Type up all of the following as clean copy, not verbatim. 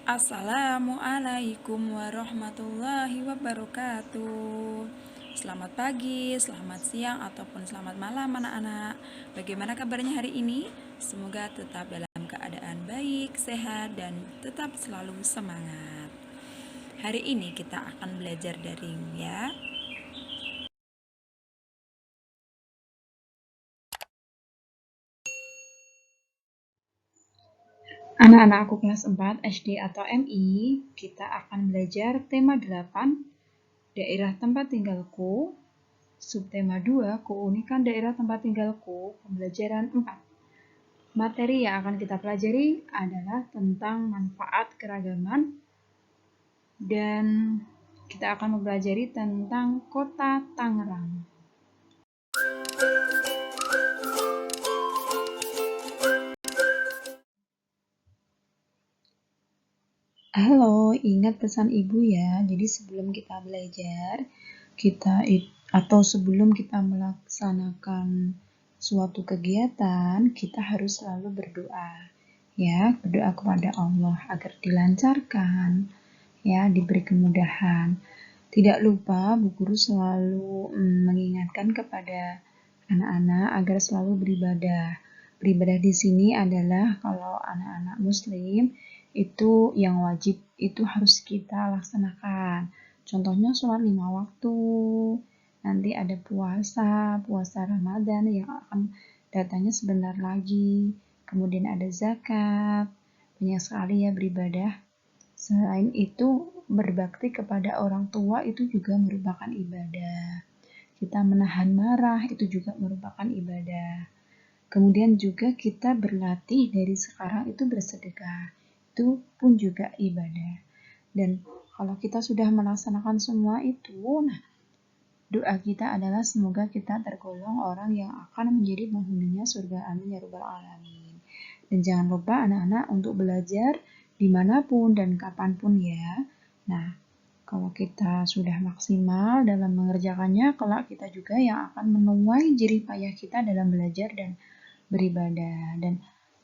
Assalamualaikum warahmatullahi wabarakatuh. Selamat pagi, selamat siang, ataupun selamat malam anak-anak. Bagaimana kabarnya hari ini? Semoga tetap dalam keadaan baik, sehat, dan tetap selalu semangat. Hari ini kita akan belajar daring ya. Anak-anakku kelas 4 SD atau MI, kita akan belajar tema 8, daerah tempat tinggalku. Subtema 2, keunikan daerah tempat tinggalku, pembelajaran 4. Materi yang akan kita pelajari adalah tentang manfaat keragaman dan kita akan mempelajari tentang Kota Tangerang. Halo, ingat pesan ibu ya. Jadi sebelum kita belajar, sebelum kita melaksanakan suatu kegiatan, kita harus selalu berdoa. Ya, berdoa kepada Allah agar dilancarkan, ya, diberi kemudahan. Tidak lupa Bu Guru selalu mengingatkan kepada anak-anak agar selalu beribadah. Beribadah di sini adalah kalau anak-anak muslim itu yang wajib itu harus kita laksanakan. Contohnya sholat 5 waktu, nanti ada puasa Ramadan yang akan datangnya sebentar lagi, kemudian ada zakat, banyak sekali ya beribadah. Selain itu, berbakti kepada orang tua itu juga merupakan ibadah. Kita menahan marah itu juga merupakan ibadah. Kemudian juga kita berlatih dari sekarang itu bersedekah. Itu pun juga ibadah. Dan kalau kita sudah melaksanakan semua itu, nah doa kita adalah semoga kita tergolong orang yang akan menjadi penghuninya surga. Amin ya rabbal alamin. Dan jangan lupa anak-anak untuk belajar dimanapun dan kapanpun ya. Nah, kalau kita sudah maksimal dalam mengerjakannya, kelak kita juga yang akan menuai jerih payah kita dalam belajar dan beribadah. Dan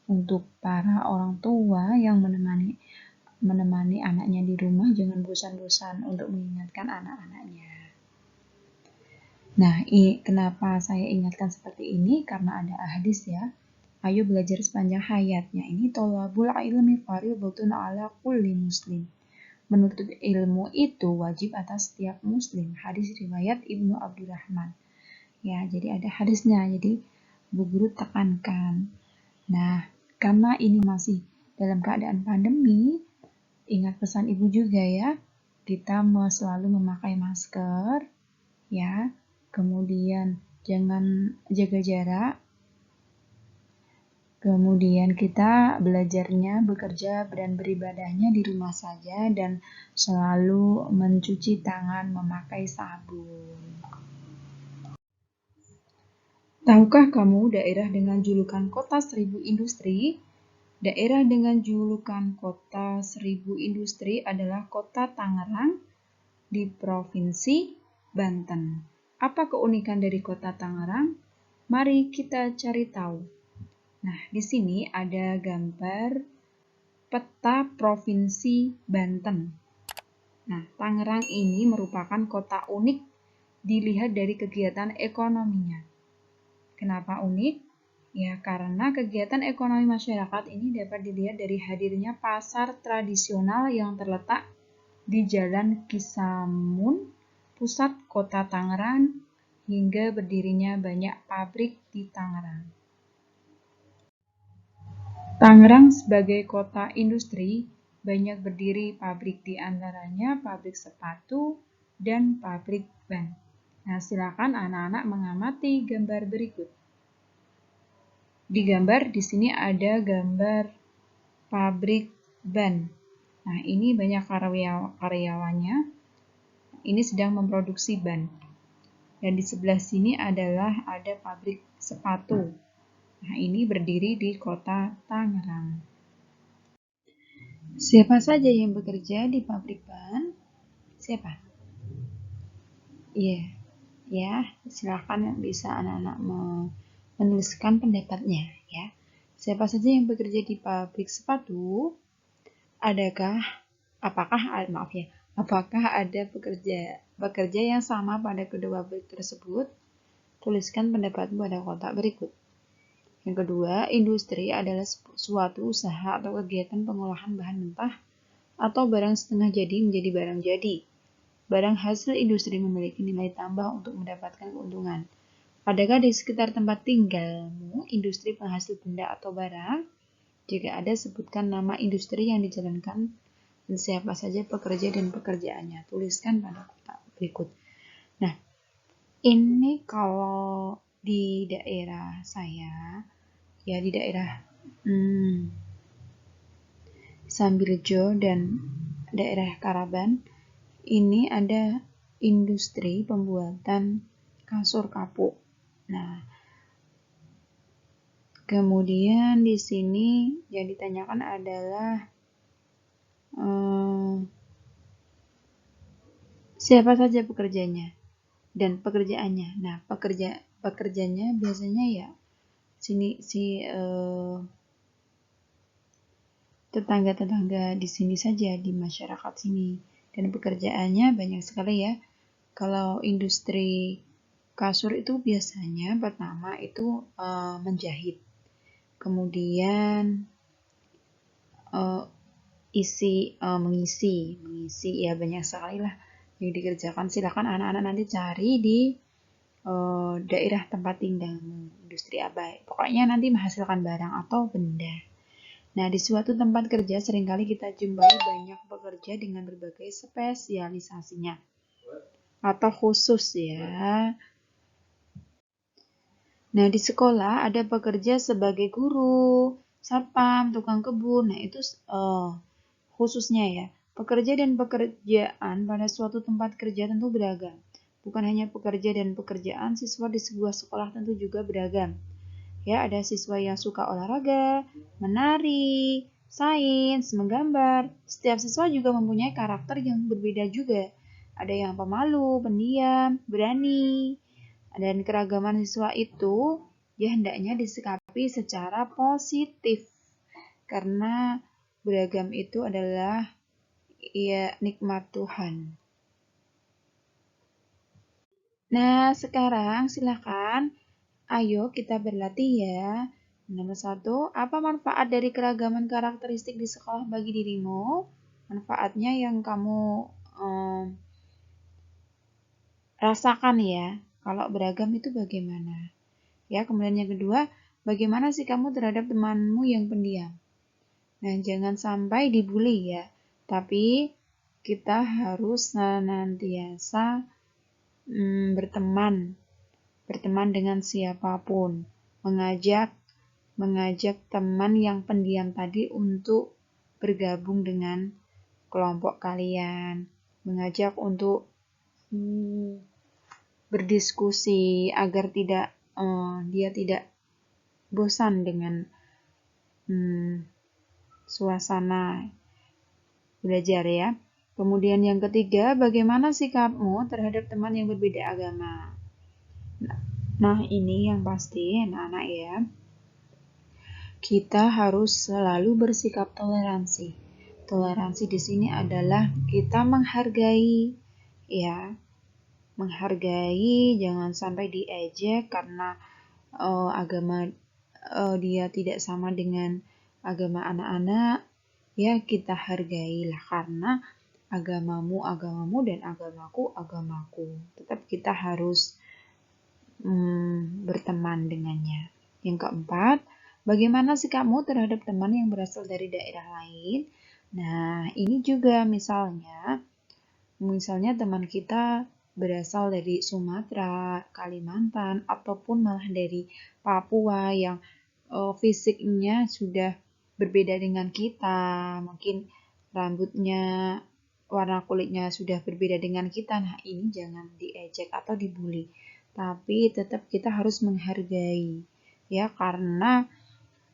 untuk para orang tua yang menemani anaknya di rumah, jangan bosan-bosan untuk mengingatkan anak-anaknya. Nah, kenapa saya ingatkan seperti ini? Karena ada hadis ya. Ayo belajar sepanjang hayatnya. Ini tolabul ilmi fardhatun ala kulli muslim. Menuntut ilmu itu wajib atas setiap muslim. Hadis riwayat Ibnu Abdurrahman. Ya, jadi ada hadisnya. Jadi Bu Guru tekankan. Nah, karena ini masih dalam keadaan pandemi, ingat pesan Ibu juga ya. Kita selalu memakai masker, ya. Kemudian jangan jaga jarak. Kemudian kita belajarnya, bekerja dan beribadahnya di rumah saja dan selalu mencuci tangan memakai sabun. Tahukah kamu daerah dengan julukan Kota Seribu Industri? Daerah dengan julukan Kota Seribu Industri adalah Kota Tangerang di Provinsi Banten. Apa keunikan dari Kota Tangerang? Mari kita cari tahu. Nah, di sini ada gambar peta Provinsi Banten. Nah, Tangerang ini merupakan kota unik dilihat dari kegiatan ekonominya. Kenapa unik? Ya, karena kegiatan ekonomi masyarakat ini dapat dilihat dari hadirnya pasar tradisional yang terletak di Jalan Kisamun, pusat kota Tangerang, hingga berdirinya banyak pabrik di Tangerang. Tangerang sebagai kota industri, banyak berdiri pabrik di antaranya pabrik sepatu dan pabrik ban. Nah, silakan anak-anak mengamati gambar berikut. Di gambar di sini ada gambar pabrik ban. Nah, ini banyak karyawannya. Ini sedang memproduksi ban. Dan di sebelah sini adalah ada pabrik sepatu. Nah, ini berdiri di kota Tangerang. Siapa saja yang bekerja di pabrik ban? Siapa? Iya, ya, silakan bisa anak-anak menuliskan pendapatnya ya. Siapa saja yang bekerja di pabrik sepatu? Adakah, apakah ada pekerja yang sama pada kedua bab tersebut? Tuliskan pendapatmu pada kotak berikut. Yang kedua, industri adalah suatu usaha atau kegiatan pengolahan bahan mentah atau barang setengah jadi menjadi barang jadi. Barang hasil industri memiliki nilai tambah untuk mendapatkan keuntungan. Adakah di sekitar tempat tinggalmu industri penghasil benda atau barang? Jika ada, sebutkan nama industri yang dijalankan dan siapa saja pekerja dan pekerjaannya. Tuliskan pada kotak berikut. Nah, ini kalau di daerah saya, ya di daerah Sambiljo dan daerah Karaban, ini ada industri pembuatan kasur kapuk. Nah, kemudian di sini yang ditanyakan adalah siapa saja pekerjanya dan pekerjaannya. Nah, pekerjanya biasanya ya tetangga-tetangga di sini saja, di masyarakat sini. Dan pekerjaannya banyak sekali ya. Kalau industri kasur itu biasanya pertama itu menjahit. Kemudian mengisi ya, banyak sekali lah yang dikerjakan. Silakan anak-anak nanti cari di daerah tempat tinggalmu, industri apa. Pokoknya nanti menghasilkan barang atau benda. Nah, di suatu tempat kerja seringkali kita jumpai banyak pekerja dengan berbagai spesialisasinya atau khusus ya. Nah, di sekolah ada pekerja sebagai guru, satpam, tukang kebun. Nah, itu khususnya ya. Pekerja dan pekerjaan pada suatu tempat kerja tentu beragam. Bukan hanya pekerja dan pekerjaan, siswa di sebuah sekolah tentu juga beragam. Ya, ada siswa yang suka olahraga, menari, sains, menggambar. Setiap siswa juga mempunyai karakter yang berbeda juga. Ada yang pemalu, pendiam, berani. Dan keragaman siswa itu ya hendaknya disikapi secara positif. Karena beragam itu adalah ya nikmat Tuhan. Nah, sekarang silakan ayo kita berlatih ya. Nomor 1, apa manfaat dari keragaman karakteristik di sekolah bagi dirimu? Manfaatnya yang kamu rasakan ya. Kalau beragam itu bagaimana? Ya, kemudian yang kedua, bagaimana sih kamu terhadap temanmu yang pendiam? Nah, jangan sampai dibully ya. Tapi kita harus senantiasa berteman dengan siapapun. Mengajak teman yang pendiam tadi untuk bergabung dengan kelompok kalian. Mengajak untuk berdiskusi agar dia tidak bosan dengan suasana belajar ya. Kemudian yang ketiga, bagaimana sikapmu terhadap teman yang berbeda agama? Nah, ini yang pasti anak-anak ya. Kita harus selalu bersikap toleransi. Toleransi di sini adalah kita menghargai ya. Menghargai, jangan sampai diejek karena agama dia tidak sama dengan agama anak-anak. Ya, kita hargailah karena agamamu dan agamaku. Tetap kita harus berteman dengannya. Yang keempat, bagaimana sikapmu terhadap teman yang berasal dari daerah lain? Nah, ini juga misalnya teman kita berasal dari Sumatera, Kalimantan, ataupun malah dari Papua yang fisiknya sudah berbeda dengan kita, mungkin rambutnya, warna kulitnya sudah berbeda dengan kita. Nah, ini jangan diejek atau dibully, tapi tetap kita harus menghargai ya, karena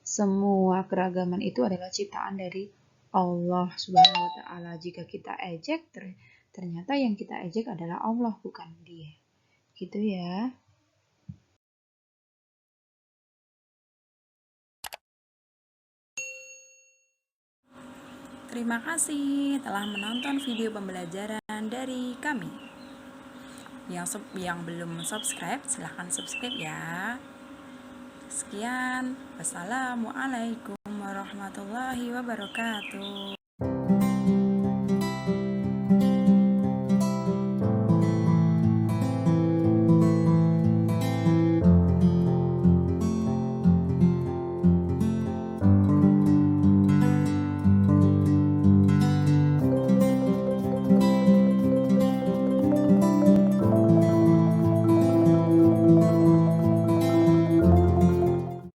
semua keragaman itu adalah ciptaan dari Allah Subhanahu wa taala. Jika kita ejek, ternyata yang kita ejek adalah Allah, bukan dia. Gitu ya. Terima kasih telah menonton video pembelajaran dari kami. Yang belum subscribe, silahkan subscribe ya. Sekian, wassalamualaikum warahmatullahi wabarakatuh.